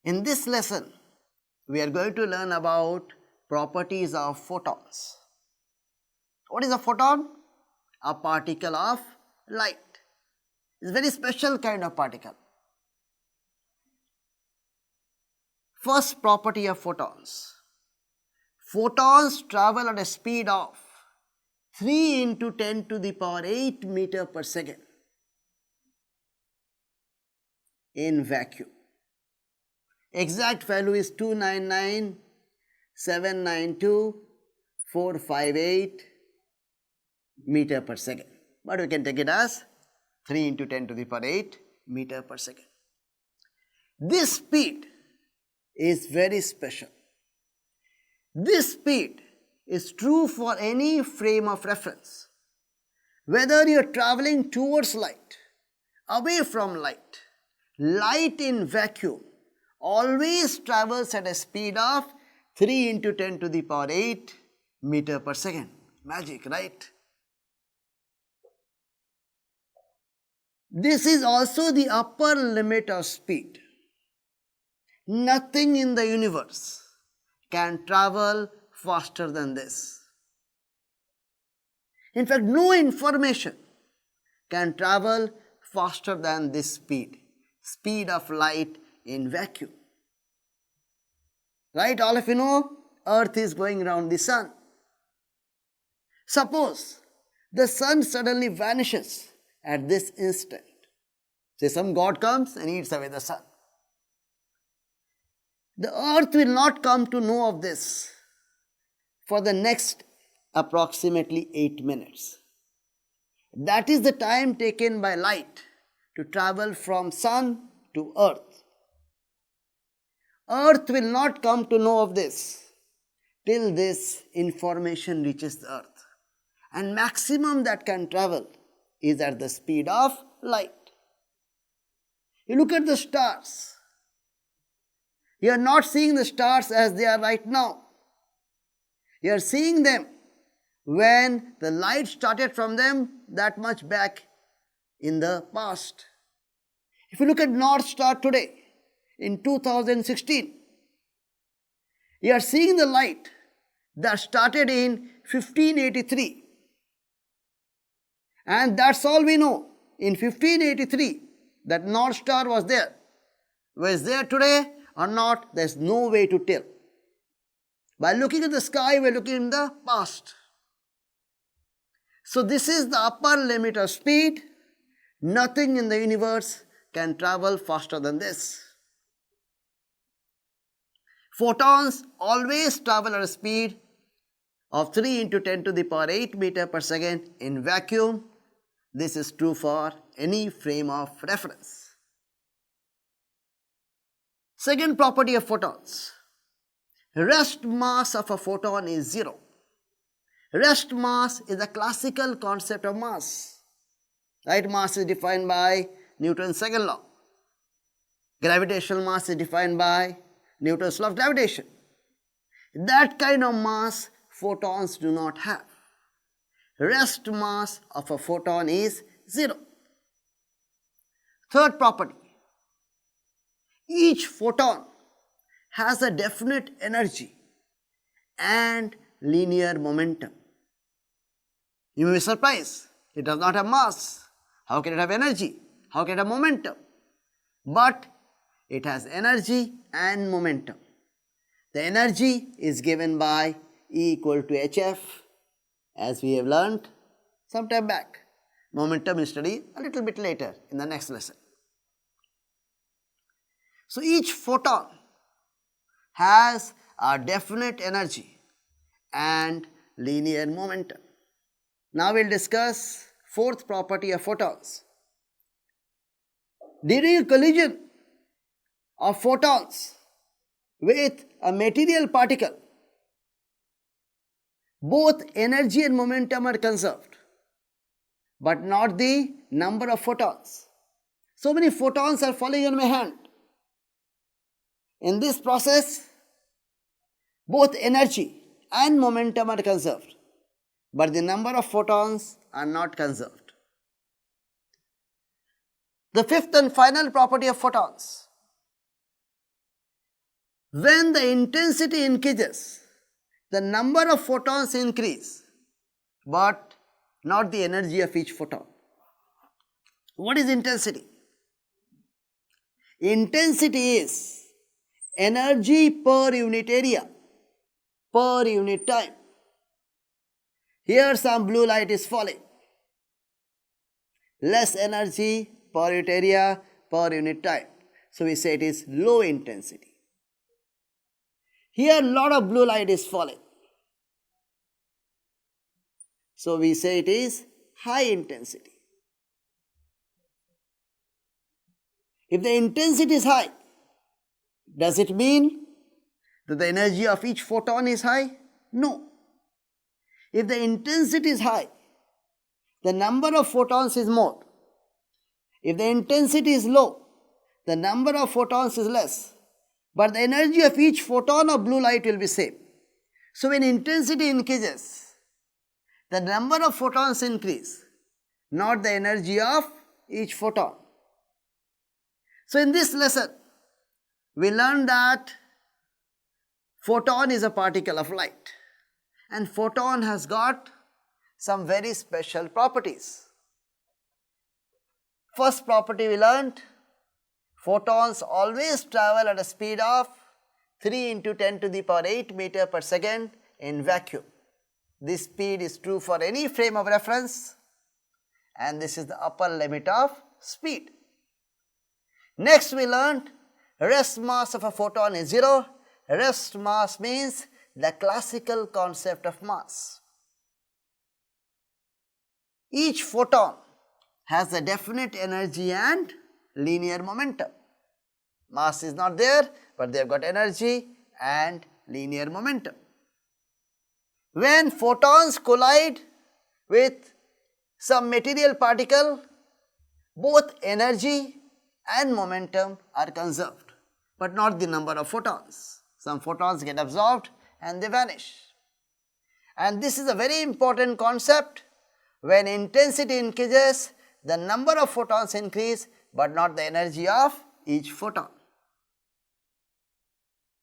In this lesson, we are going to learn about properties of photons. What is a photon? A particle of light. It's a very special kind of particle. First property of photons. Photons travel at a speed of 3 into 10 to the power 8 meter per second in vacuum. Exact value is 299,792,458 meter per second. But we can take it as 3 into 10 to the power 8 meter per second. This speed is very special. This speed is true for any frame of reference. Whether you are traveling towards light, away from light, light in vacuum always travels at a speed of 3 into 10 to the power 8 meter per second. Magic, right? This is also the upper limit of speed. Nothing in the universe can travel faster than this. In fact, no information can travel faster than this speed of light in vacuum. Right, all of you know, Earth is going around the sun. Suppose the sun suddenly vanishes at this instant. Say some god comes and eats away the sun. The Earth will not come to know of this for the next approximately 8 minutes. That is the time taken by light to travel from sun to Earth. Earth will not come to know of this till this information reaches the Earth. And maximum that can travel is at the speed of light. You look at the stars. You are not seeing the stars as they are right now. You are seeing them when the light started from them that much back in the past. If you look at North Star today, in 2016, you are seeing the light that started in 1583. And that's all we know. In 1583, that North Star was there. Whether it's there today or not, there's no way to tell. By looking at the sky, we're looking in the past. So this is the upper limit of speed. Nothing in the universe can travel faster than this. Photons always travel at a speed of 3 into 10 to the power 8 meter per second in vacuum. This is true for any frame of reference. Second property of photons. Rest mass of a photon is 0. Rest mass is a classical concept of mass. Right? Mass is defined by Newton's second law. Gravitational mass is defined by Newton's law of gravitation. That kind of mass photons do not have. Rest mass of a photon is 0. Third property. Each photon has a definite energy and linear momentum. You may be surprised. It does not have mass. How can it have energy? How can it have momentum? But it has energy and momentum. The energy is given by E equal to hf, as we have learned some time back. Momentum is studied a little bit later in the next lesson. So each photon has a definite energy and linear momentum. Now we will discuss fourth property of photons. During a collision of photons with a material particle, both energy and momentum are conserved, but not the number of photons. So many photons are falling on my hand. In this process, both energy and momentum are conserved, but the number of photons are not conserved. The fifth and final property of photons. When the intensity increases, the number of photons increase, but not the energy of each photon. What is intensity? Intensity is energy per unit area, per unit time. Here some blue light is falling. Less energy per unit area, per unit time. So we say it is low intensity. Here a lot of blue light is falling. So we say it is high intensity. If the intensity is high, does it mean that the energy of each photon is high? No. If the intensity is high, the number of photons is more. If the intensity is low, the number of photons is less, but the energy of each photon of blue light will be same. So when intensity increases, the number of photons increase, not the energy of each photon. So in this lesson, we learned that photon is a particle of light, and photon has got some very special properties. First property we learned, photons always travel at a speed of 3 into 10 to the power 8 meter per second in vacuum. This speed is true for any frame of reference, and this is the upper limit of speed. Next we learned rest mass of a photon is 0. Rest mass means the classical concept of mass. Each photon has a definite energy and linear momentum. Mass is not there, but they have got energy and linear momentum. When photons collide with some material particle, both energy and momentum are conserved, but not the number of photons. Some photons get absorbed and they vanish. And this is a very important concept. When intensity increases, the number of photons increase, but not the energy of each photon.